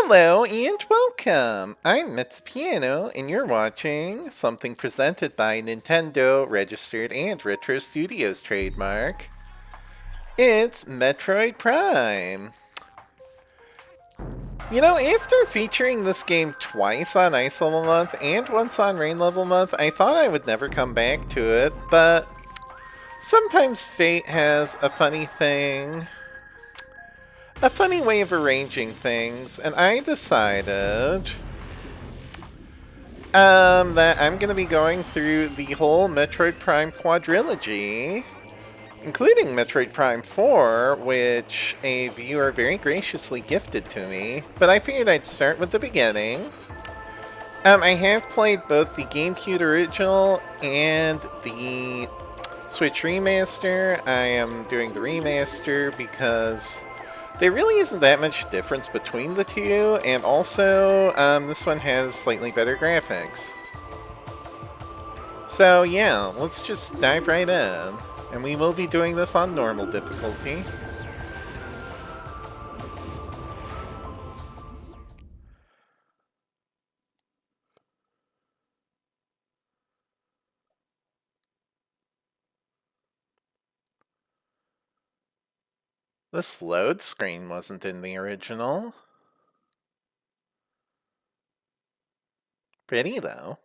Hello and welcome! I'm Mitz Piano, and you're watching something presented by Nintendo Registered and Retro Studios trademark. It's Metroid Prime. You know, after featuring this game twice on Ice Level Month and once on Rain Level Month, I thought I would never come back to it, but sometimes fate has a funny way of arranging things, and I decided that I'm going to be going through the whole Metroid Prime quadrilogy, including Metroid Prime 4, which a viewer very graciously gifted to me, but I figured I'd start with the beginning. I have played both the GameCube original and the Switch remaster. I am doing the remaster because there really isn't that much difference between the two, and also, this one has slightly better graphics. So yeah, let's just dive right in. And we will be doing this on normal difficulty. This load screen wasn't in the original. Pretty though.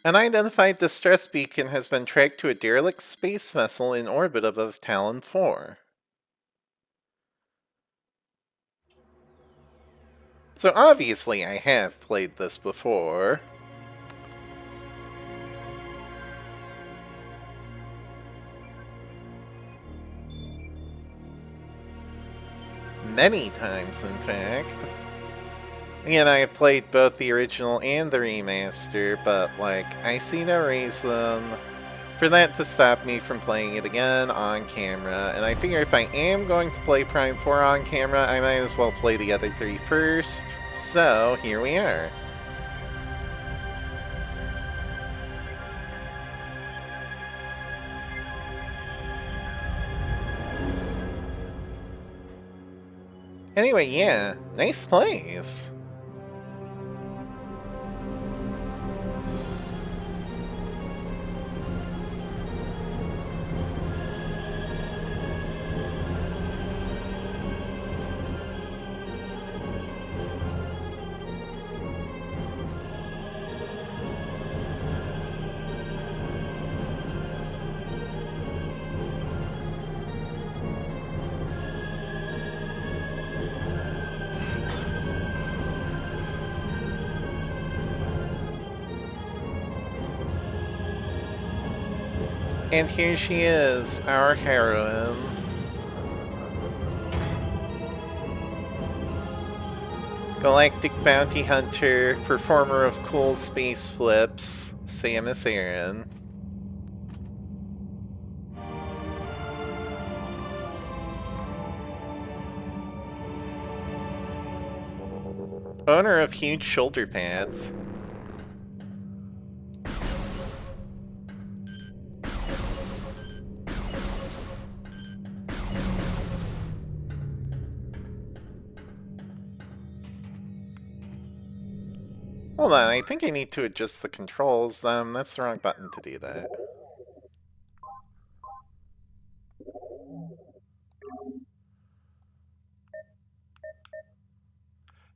An unidentified distress beacon has been tracked to a derelict space vessel in orbit above Tallon IV. So obviously I have played this before. Many times, in fact. And I have played both the original and the remaster, but, like, I see no reason for that to stop me from playing it again on camera, and I figure if I am going to play Prime 4 on camera, I might as well play the other three first. So, here we are. Anyway, yeah, nice place. And here she is, our heroine. Galactic bounty hunter, performer of cool space flips, Samus Aran. Owner of huge shoulder pads. Hold on, I think I need to adjust the controls. That's the wrong button to do that.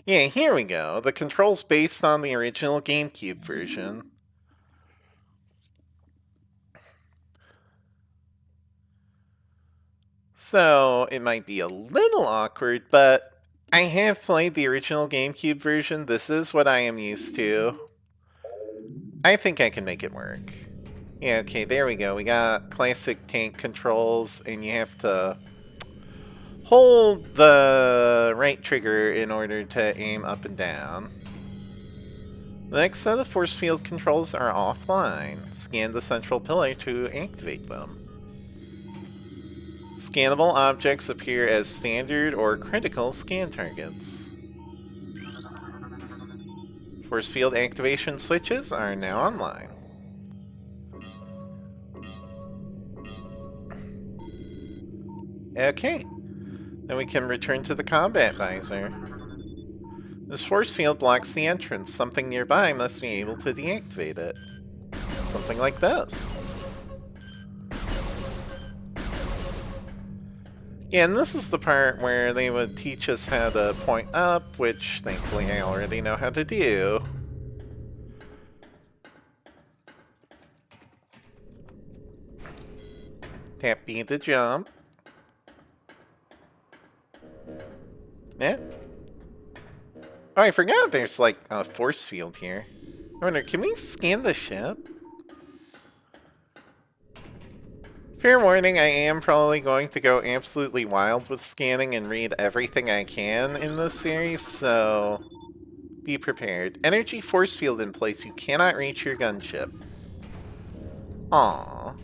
Yeah, here we go. The controls based on the original GameCube version. So, it might be a little awkward, but I have played the original GameCube version. This is what I am used to. I think I can make it work. Yeah, okay, there we go. We got classic tank controls, and you have to hold the right trigger in order to aim up and down. The next set of force field controls are offline. Scan the central pillar to activate them. Scannable objects appear as standard or critical scan targets. Force field activation switches are now online. Okay. Then we can return to the combat visor. This force field blocks the entrance. Something nearby must be able to deactivate it. Something like this. Yeah, and this is the part where they would teach us how to point up, which thankfully I already know how to do. Tap B to jump. Yeah. Oh, I forgot there's like a force field here. I wonder, can we scan the ship? Fair warning, I am probably going to go absolutely wild with scanning and read everything I can in this series, so be prepared. Energy force field in place, you cannot reach your gunship. Aww.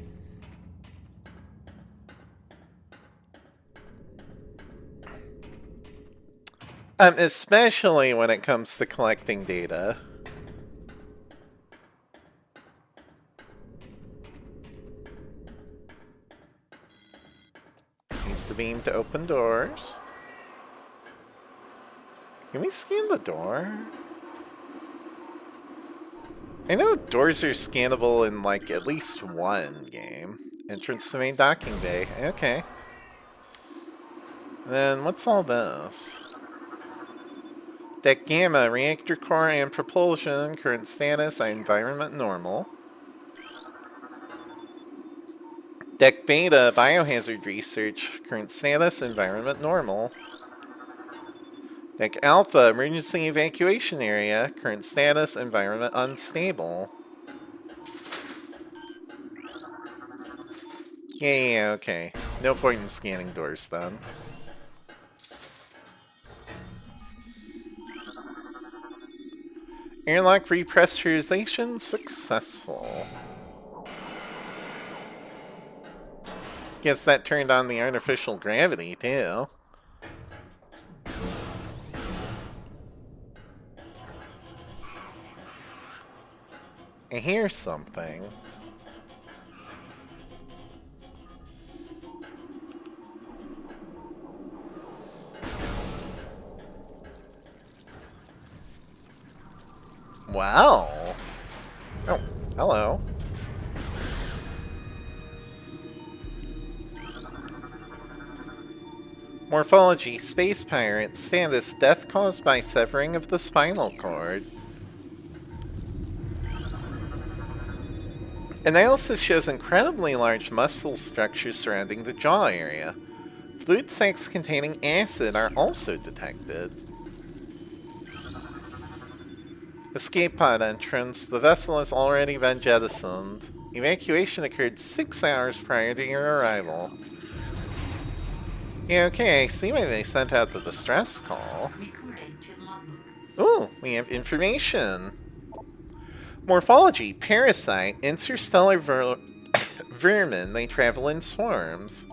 Especially when it comes to collecting data. Use the beam to open doors. Can we scan the door? I know doors are scannable in like at least one game. Entrance to main docking bay. Okay. Then what's all this? Deck Gamma, reactor core and propulsion, current status, environment normal. Deck Beta, biohazard research, current status, environment normal. Deck Alpha, emergency evacuation area, current status, environment unstable. Yeah, okay. No point in scanning doors then. Airlock repressurization successful. Guess that turned on the artificial gravity too. I hear something. Wow. Oh, hello. Morphology, space pirate, status, death caused by severing of the spinal cord. Analysis shows incredibly large muscle structures surrounding the jaw area. Fluid sacs containing acid are also detected. Escape pod entrance. The vessel has already been jettisoned. Evacuation occurred 6 hours prior to your arrival. Yeah, okay, I see why they sent out the distress call. Ooh, we have information. Morphology, parasite, interstellar vermin. They travel in swarms.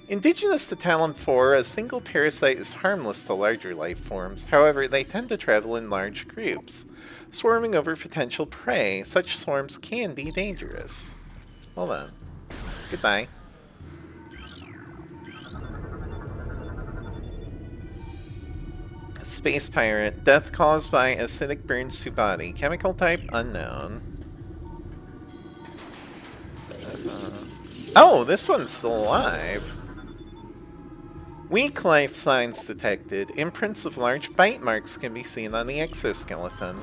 Indigenous to Tallon IV, a single parasite is harmless to larger life forms. However, they tend to travel in large groups, swarming over potential prey. Such swarms can be dangerous. Hold on. Goodbye. Space pirate. Death caused by acidic burns to body. Chemical type unknown. Oh, this one's still alive. Weak life signs detected. Imprints of large bite marks can be seen on the exoskeleton.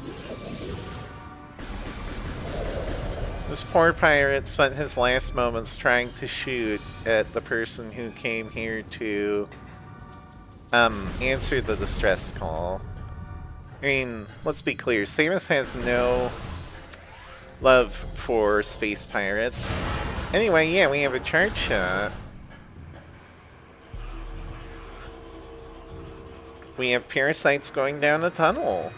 This poor pirate spent his last moments trying to shoot at the person who came here to answer the distress call. I mean, let's be clear, Samus has no love for space pirates. Anyway, yeah, we have a charge shot. We have parasites going down a tunnel.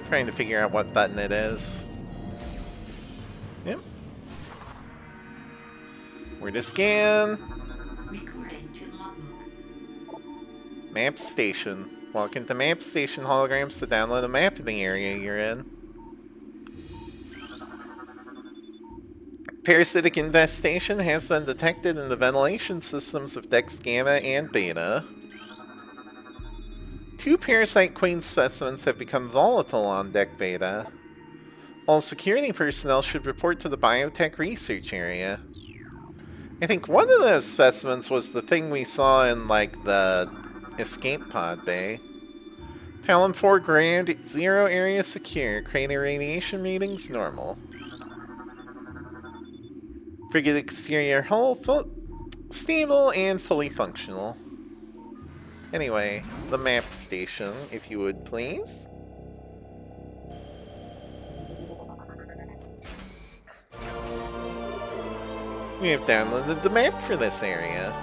Trying to figure out what button it is. Yep. Where to scan? Map station. Walk into map station holograms to download a map of the area you're in. Parasitic infestation has been detected in the ventilation systems of decks Gamma and Beta. 2 Parasite Queen specimens have become volatile on deck Beta. All security personnel should report to the biotech research area. I think one of those specimens was the thing we saw in, like, the escape pod bay. Tallon IV ground 0 area secure. Crater radiation readings normal. Frigate exterior hull stable and fully functional. Anyway, the map station, if you would please. We have downloaded the map for this area.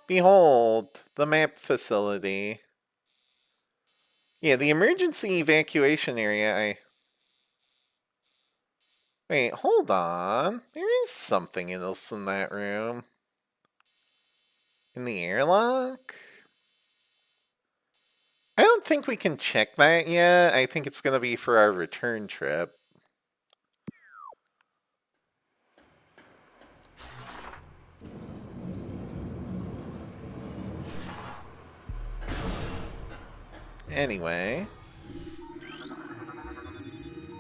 Behold, the map facility. Yeah, the emergency evacuation area, Wait, hold on. There is something else in that room. In the airlock? I don't think we can check that yet. I think it's gonna be for our return trip. Anyway.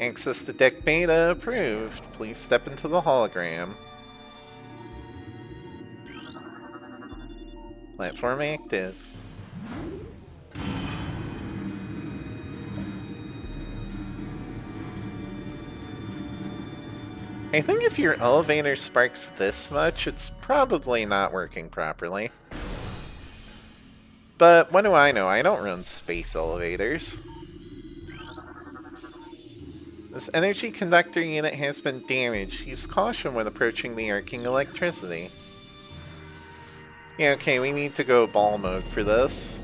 Access to deck beta approved. Please step into the hologram. Platform active. I think if your elevator sparks this much, it's probably not working properly. But what do I know? I don't run space elevators. This energy conductor unit has been damaged. Use caution when approaching the arcing electricity. Yeah, okay, we need to go ball mode for this.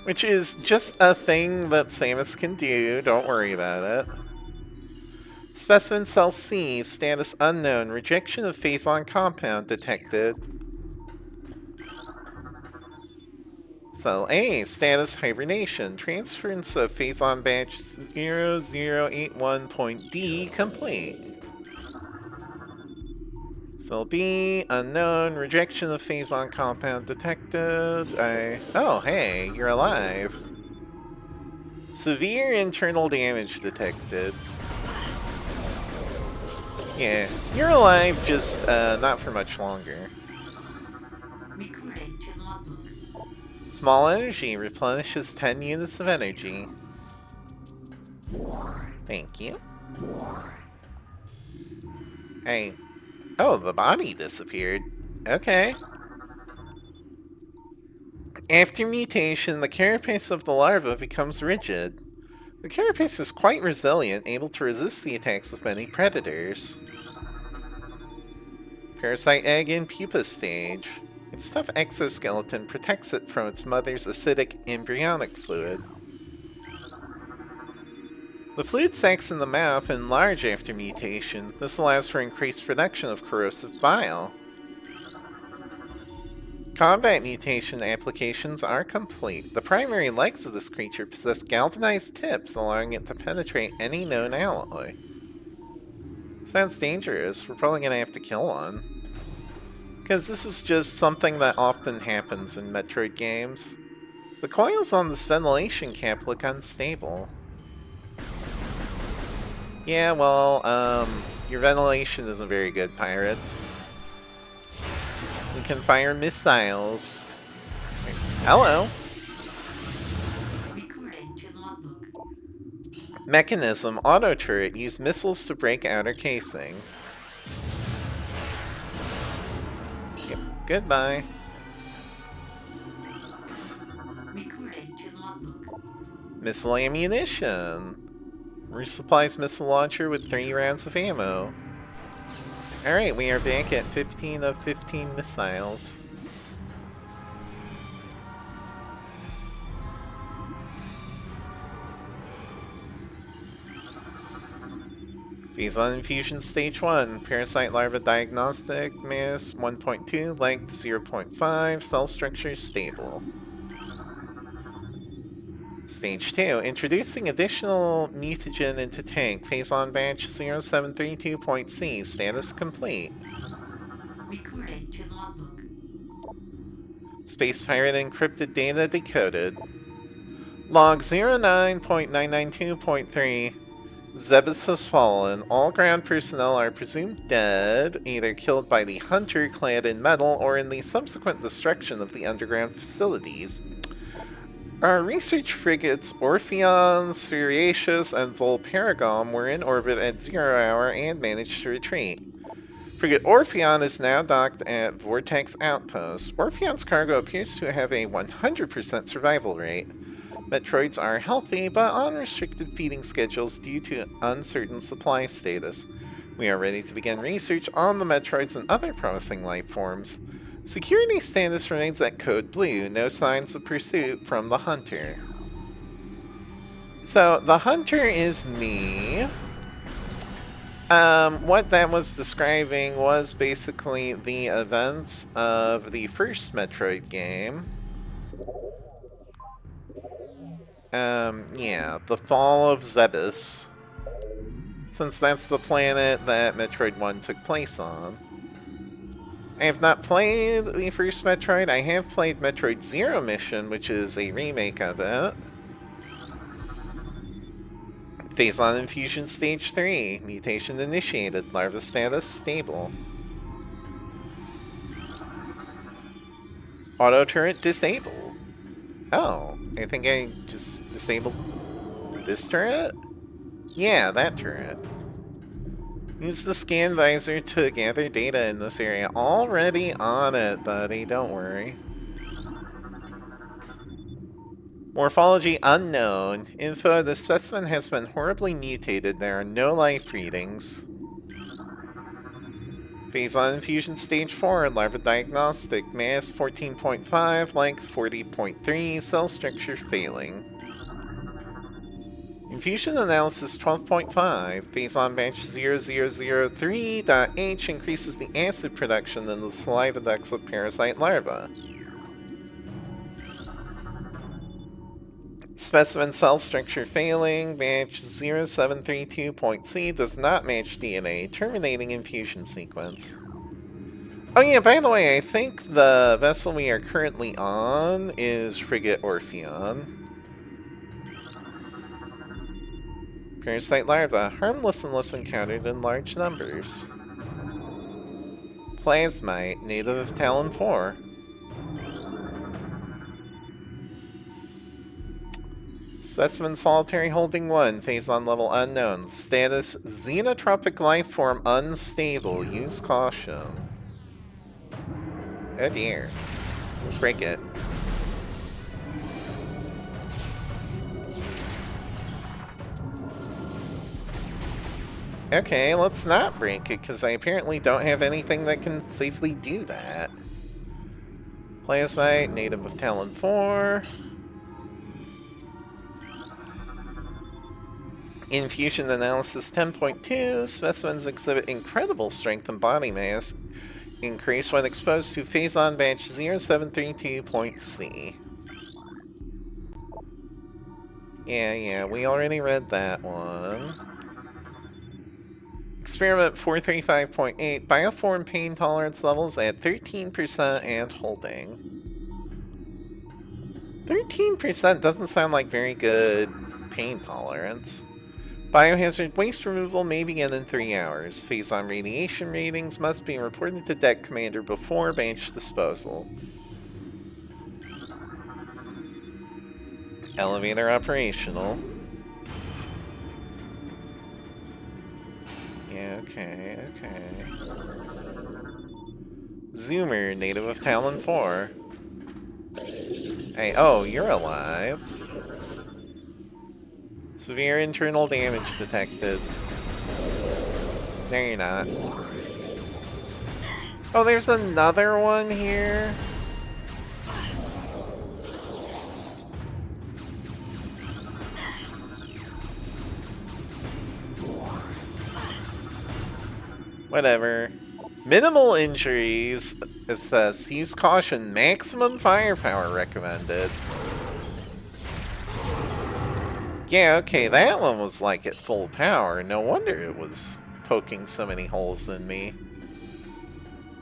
Which is just a thing that Samus can do, don't worry about it. Specimen Cell C, status unknown, rejection of phazon compound detected. Cell A, status hibernation, transference of phazon batch 0081.D complete. Cell B, unknown, rejection of phazon compound detected. Oh, hey, you're alive. Severe internal damage detected. Yeah, you're alive, just not for much longer. Recording to logbook. Small energy replenishes 10 units of energy. Thank you. Hey. Oh, the body disappeared. Okay. After mutation, the carapace of the larva becomes rigid. The carapace is quite resilient, able to resist the attacks of many predators. Parasite egg in pupa stage. Its tough exoskeleton protects it from its mother's acidic embryonic fluid. The fluid sacs in the mouth enlarge after mutation. This allows for increased production of corrosive bile. Combat mutation applications are complete. The primary legs of this creature possess galvanized tips, allowing it to penetrate any known alloy. Sounds dangerous. We're probably gonna have to kill one. Because this is just something that often happens in Metroid games. The coils on this ventilation cap look unstable. Yeah, well, your ventilation isn't very good, pirates. We can fire missiles. Hello. Recording to logbook. Mechanism, auto turret, use missiles to break outer casing. Yep. Goodbye. Recording to logbook. Missile ammunition. Resupplies missile launcher with 3 rounds of ammo. Alright, we are back at 15 of 15 missiles. Phazon Infusion Stage 1. Parasite Larva Diagnostic. Mass 1.2. Length 0.5. Cell structure stable. Stage 2. Introducing additional mutagen into tank. Phase-on batch 0732.C. Status complete. Recorded to logbook. Space Pirate encrypted data decoded. Log 09.992.3. Zebes has fallen. All ground personnel are presumed dead, either killed by the Hunter clad in metal or in the subsequent destruction of the underground facilities. Our research frigates Orpheon, Siriaceous, and Volparagom were in orbit at 0 hour and managed to retreat. Frigate Orpheon is now docked at Vortex Outpost. Orpheon's cargo appears to have a 100% survival rate. Metroids are healthy, but on restricted feeding schedules due to uncertain supply status. We are ready to begin research on the Metroids and other promising life forms. Security status remains at Code Blue, no signs of pursuit from the Hunter. So, the Hunter is me. What that was describing was basically the events of the first Metroid game. Yeah, the fall of Zebes. Since that's the planet that Metroid 1 took place on. I have not played the first Metroid. I have played Metroid Zero Mission, which is a remake of it. Phase-on infusion stage 3. Mutation initiated. Larva status stable. Auto turret disabled. Oh, I think I just disabled this turret? Yeah, that turret. Use the scan visor to gather data in this area. Already on it, buddy. Don't worry. Morphology unknown. Info: the specimen has been horribly mutated. There are no life readings. Phase-on infusion stage 4. Larva diagnostic. Mass 14.5. Length 40.3. Cell structure failing. Infusion analysis 12.5. Phase-on batch 0003.H increases the acid production in the saliva ducts of parasite larvae. Specimen cell structure failing. Batch 0732.C does not match DNA, terminating infusion sequence. Oh yeah, by the way, I think the vessel we are currently on is Frigate Orpheon. Parasite larvae, harmless unless encountered in large numbers. Plasmite, native of Tallon IV. Specimen solitary holding 1, phase-on level unknown. Status xenotropic life form unstable. Use caution. Oh dear. Let's break it. Okay, let's not break it, because I apparently don't have anything that can safely do that. Plasmite, native of Tallon IV. Infusion analysis 10.2. Specimens exhibit incredible strength and body mass increase when exposed to phase-on batch 0732.C. Yeah, we already read that one. Experiment 435.8. Bioform pain tolerance levels at 13% and holding. 13% doesn't sound like very good pain tolerance. Biohazard waste removal may begin in 3 hours. Phase-on radiation readings must be reported to Deck Commander before batch disposal. Elevator operational. Yeah, okay. Zoomer, native of Tallon IV. Hey, oh, you're alive. Severe internal damage detected. No, you're not. Oh, there's another one here. Whatever. Minimal injuries. It says use caution. Maximum firepower recommended. Yeah, okay, that one was like at full power. No wonder it was poking so many holes in me.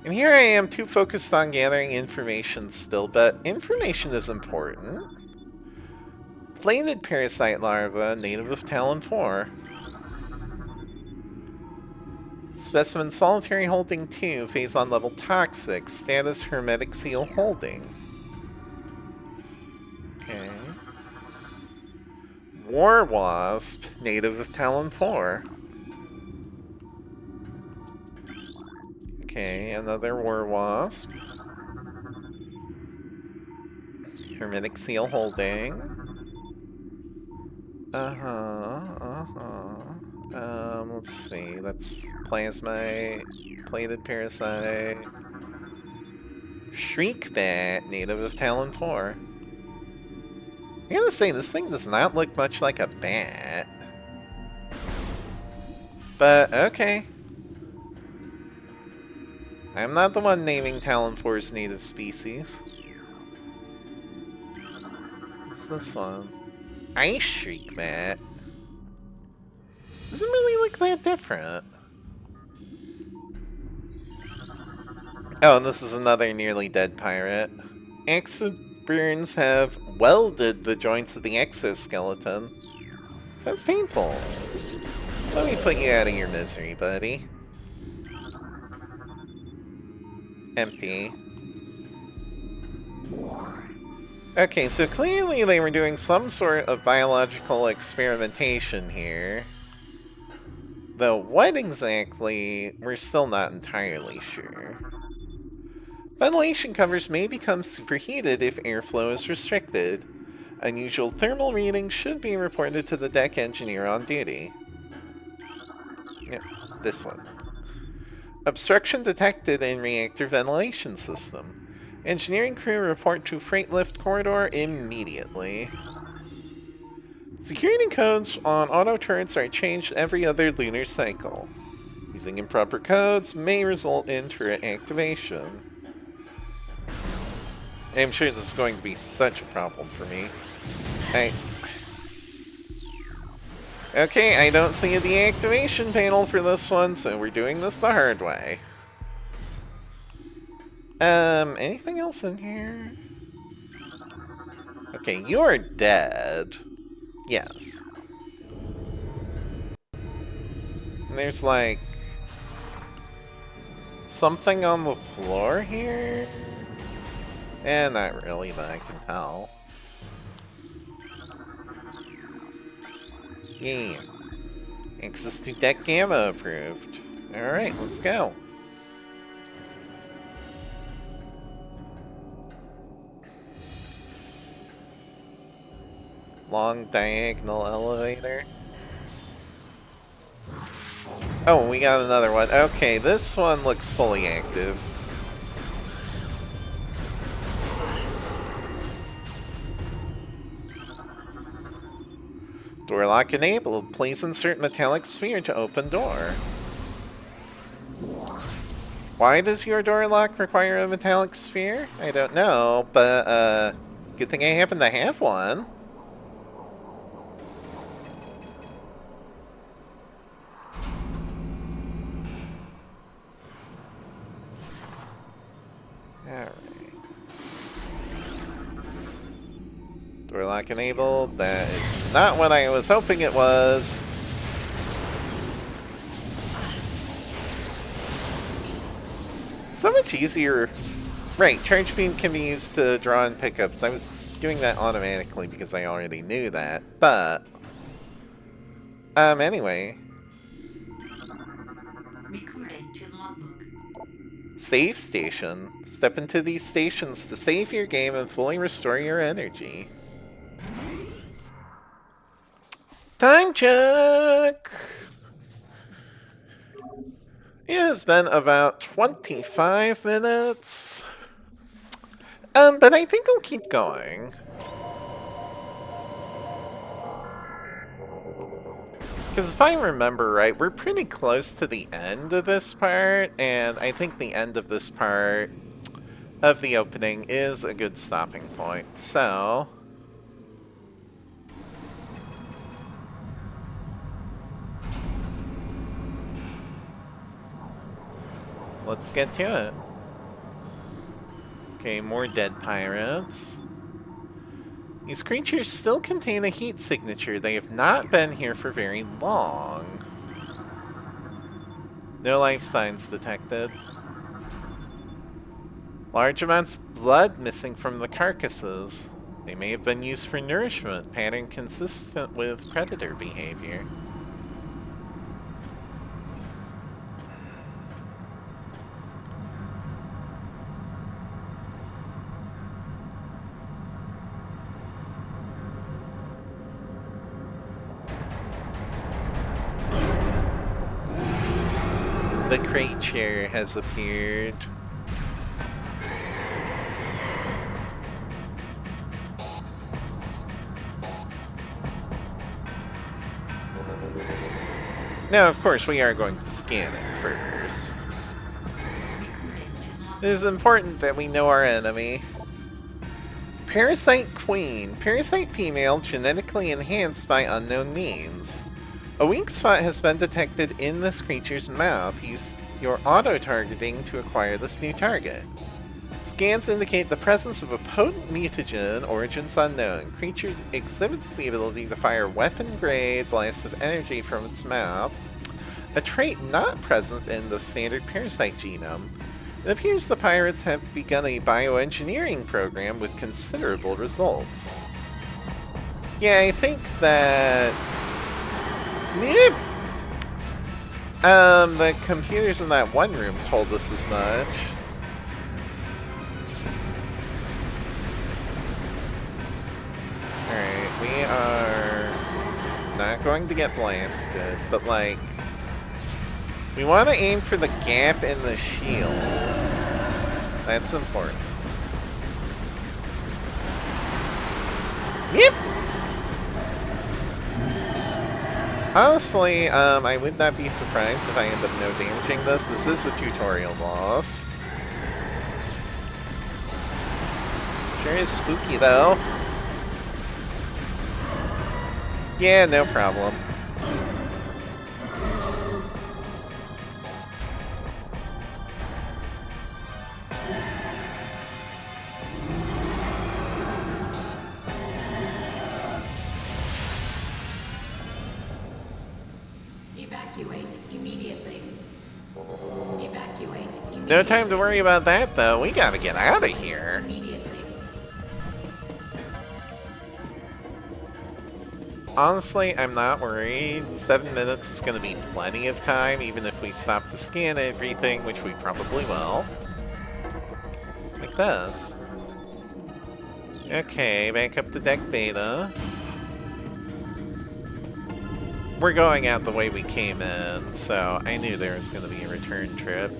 And here I am, too focused on gathering information still, but information is important. Plated parasite larva, native of Tallon IV. Specimen solitary holding 2, phase on level toxic, status hermetic seal holding. Okay. War wasp, native of Tallon IV. Okay, another war wasp. Hermetic seal holding. Let's see. That's plasmite, plated parasite. Shriek bat, native of Tallon IV. I gotta say, this thing does not look much like a bat. But, okay. I'm not the one naming Tallon IV's native species. What's this one? Ice Shriek bat. Doesn't really look that different. Oh, and this is another nearly dead pirate. Acid burns have welded the joints of the exoskeleton. Sounds painful. Let me put you out of your misery, buddy. Empty. Okay, so clearly they were doing some sort of biological experimentation here. Though what exactly, we're still not entirely sure. Ventilation covers may become superheated if airflow is restricted. Unusual thermal readings should be reported to the deck engineer on duty. Yep, this one. Obstruction detected in reactor ventilation system. Engineering crew report to freight lift corridor immediately. Security codes on auto turrets are changed every other lunar cycle. Using improper codes may result in turret activation. I'm sure this is going to be such a problem for me. Okay, I don't see a deactivation panel for this one, so we're doing this the hard way. Anything else in here? Okay, you're dead. Yes. And there's like something on the floor here? Not really, but I can tell. Yeah. Access to deck gamma approved. Alright, let's go. Long diagonal elevator. Oh, we got another one. Okay, this one looks fully active. Door lock enabled. Please insert metallic sphere to open door. Why does your door lock require a metallic sphere? I don't know, but good thing I happen to have one. Alright. Door lock enabled. That is not what I was hoping it was. So much easier. Right, charge beam can be used to draw in pickups. I was doing that automatically because I already knew that, but anyway. Recording to logbook. Save station. Step into these stations to save your game and fully restore your energy. Time check! It has been about 25 minutes. But I think I'll keep going. Because if I remember right, we're pretty close to the end of this part, and I think the end of this part of the opening is a good stopping point. So let's get to it. Okay, more dead pirates. These creatures still contain a heat signature. They have not been here for very long. No life signs detected. Large amounts of blood missing from the carcasses. They may have been used for nourishment, pattern consistent with predator behavior. The crate chair has appeared. Now, of course, we are going to scan it first. It is important that we know our enemy. Parasite Queen. Parasite female genetically enhanced by unknown means. A weak spot has been detected in this creature's mouth. Use your auto-targeting to acquire this new target. Scans indicate the presence of a potent mutagen, origins unknown. Creature exhibits the ability to fire weapon-grade blasts of energy from its mouth, a trait not present in the standard parasite genome. It appears the pirates have begun a bioengineering program with considerable results. Yeah, I think that... the computers in that one room told us as much. Alright, we are not going to get blasted, but like, we want to aim for the gap in the shield. That's important. Yep! Honestly, I would not be surprised if I end up no damaging this. This is a tutorial boss. Sure is spooky though. Yeah, no problem. Evacuate immediately. Evacuate immediately. No time to worry about that though. We gotta get out of here. Immediately. Honestly, I'm not worried. 7 minutes is going to be plenty of time, even if we stop to scan everything, which we probably will. Like this. Okay, back up to deck beta. We're going out the way we came in, so I knew there was going to be a return trip.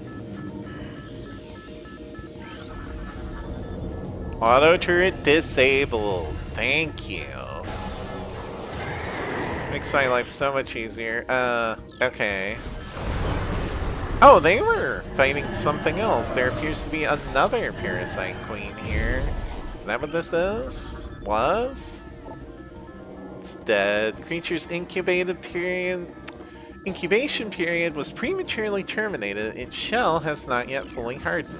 Auto turret disabled. Thank you. Makes my life so much easier. Okay. Oh, they were fighting something else. There appears to be another Parasite Queen here. Is that what this is? Was? It's dead. Creature's incubation period was prematurely terminated. Its shell has not yet fully hardened.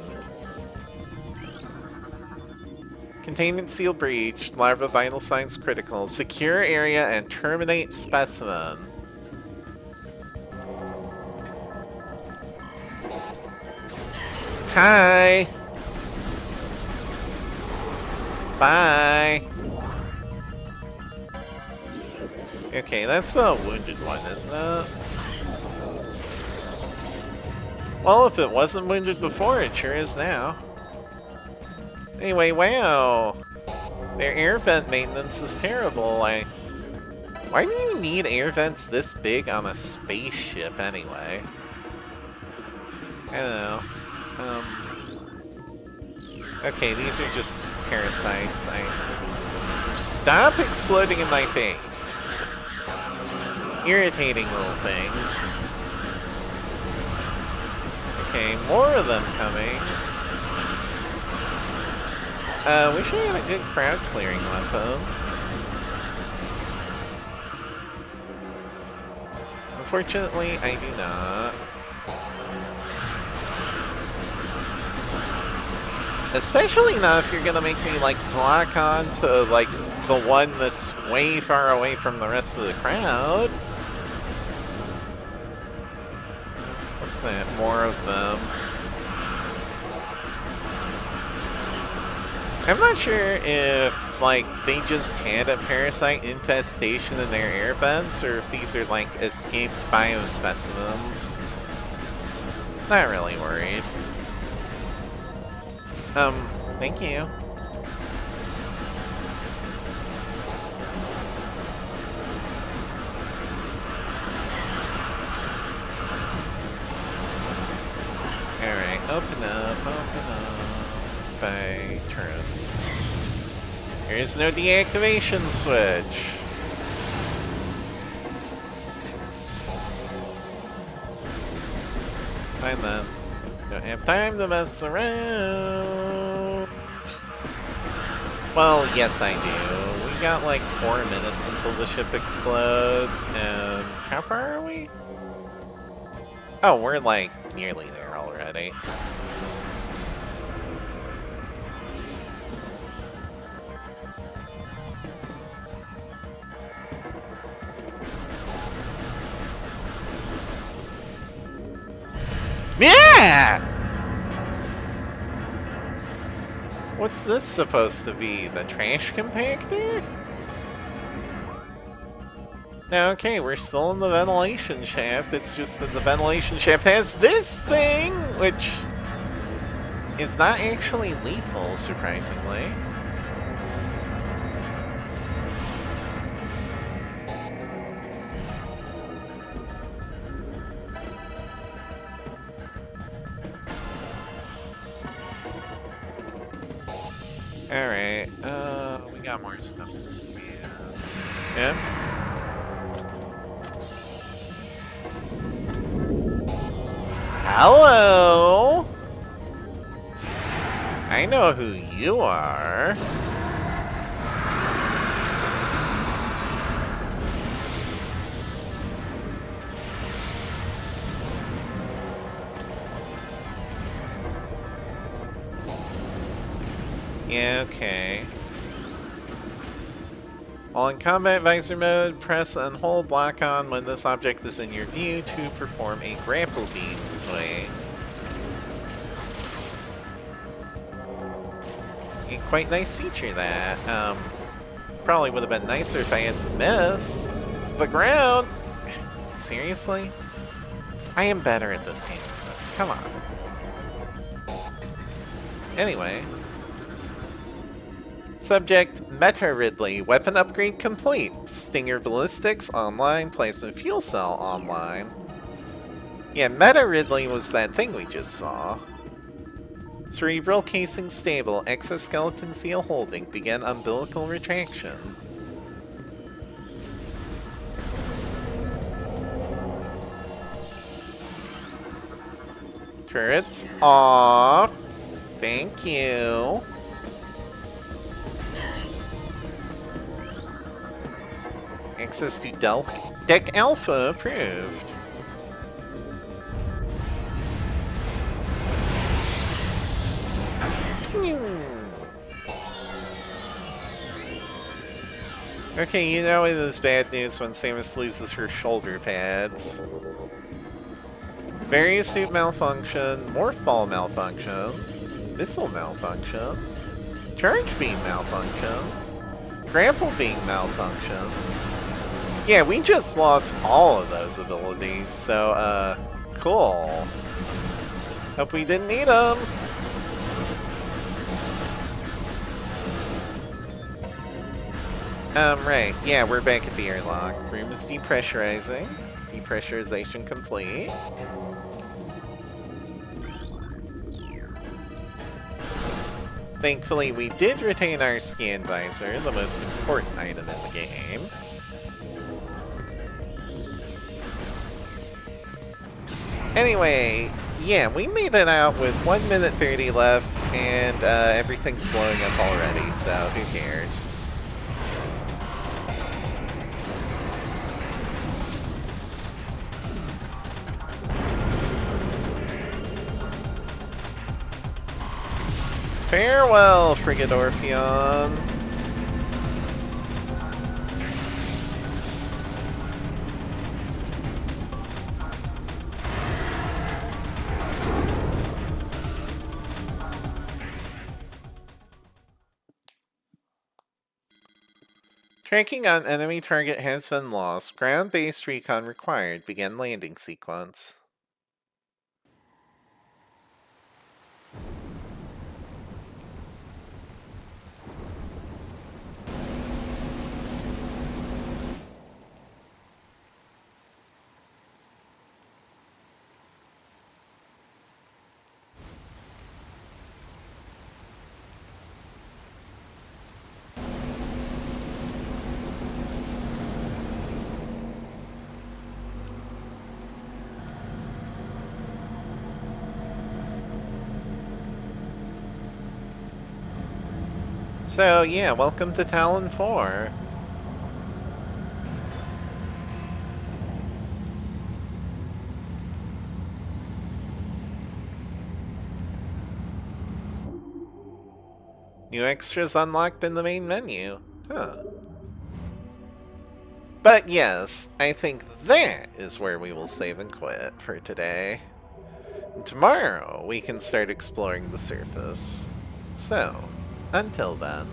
Containment seal breached. Larva vital signs critical. Secure area and terminate specimen. Hi. Bye. Okay, that's a wounded one, isn't it? Well, if it wasn't wounded before, it sure is now. Anyway, wow. Their air vent maintenance is terrible. Why do you need air vents this big on a spaceship anyway? I don't know. Okay, these are just parasites. Stop exploding in my face. Irritating little things. Okay, more of them coming. Wish I had a good crowd clearing weapon. Unfortunately, I do not. Especially not if you're gonna make me, like, block on to, like, the one that's way far away from the rest of the crowd. What's that? More of them. I'm not sure if, like, they just had a parasite infestation in their air vents, or if these are, like, escaped biospecimens. Not really worried. Thank you. Alright, open up, by turrets. There's no deactivation switch. Fine then. Don't have time to mess around. Well, yes I do. We got like 4 minutes until the ship explodes, and how far are we? Oh, we're like nearly there already. Yeah! What's this supposed to be? The trash compactor? Okay, we're still in the ventilation shaft. It's just that the ventilation shaft has this thing, which is not actually lethal, surprisingly. Alright, we got more stuff to scan. Yeah? Hello! I know who you are. Yeah, okay. While in combat visor mode, press and hold lock on when this object is in your view to perform a grapple beam swing. A quite nice feature that. Probably would have been nicer if I hadn't missed the ground. Seriously? I am better at this game than this. Come on. Anyway. Subject, Meta Ridley, weapon upgrade complete. Stinger ballistics online, plasma fuel cell online. Yeah, Meta Ridley was that thing we just saw. Cerebral casing stable, exoskeleton seal holding, begin umbilical retraction. Turrets off. Thank you. Access to Deck Alpha approved. Okay, you know it is bad news when Samus loses her shoulder pads. Various suit malfunction, morph ball malfunction, missile malfunction, charge beam malfunction, grapple beam malfunction. Yeah, we just lost all of those abilities, so, cool. Hope we didn't need them. Right, yeah, we're back at the airlock. Room is depressurizing. Depressurization complete. Thankfully, we did retain our scan visor, the most important item in the game. Anyway, yeah, we made it out with 1 minute 30 left, and everything's blowing up already, so who cares? Farewell, Frigate Orpheon. Tracking on enemy target has been lost. Ground-based recon required. Begin landing sequence. So yeah, welcome to Tallon IV. New extras unlocked in the main menu. Huh. But yes, I think that is where we will save and quit for today. And tomorrow, we can start exploring the surface. So, until then.